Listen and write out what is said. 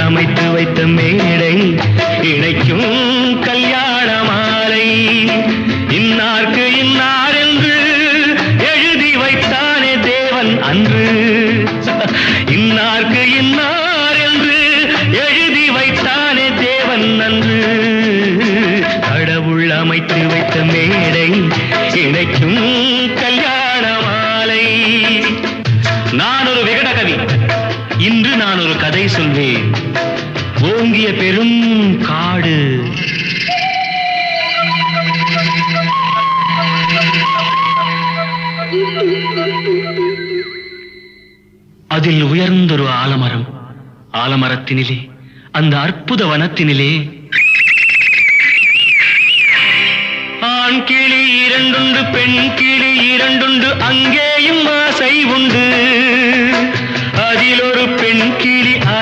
அமைத்து வைத்த மேடை இணைக்கும் கல்யாண மாலை. இன்னார்க்கு இன்னார் என்று எழுதி வைத்தானே தேவன் அன்று. இன்னார்க்கு இன்னார் என்று எழுதி வைத்தானே தேவன் அன்று. கடவுள் அமைத்து வைத்த மேடை இணைக்கும் கல்யாண மாலை. நான் ஒரு விகட கவி, இன்று நான் ஒரு கதை சொல்வேன். ஓங்கிய பெரும் காடு, அதில் உயர்ந்தொரு ஆலமரம். ஆலமரத்தினிலே, அந்த அற்புத வனத்தினிலே ஆண் கிளி இரண்டுண்டு, பெண் கிளி இரண்டுண்டு, அங்கேயும் ஆசை உண்டு. அதில் ஒரு பெண் கிளி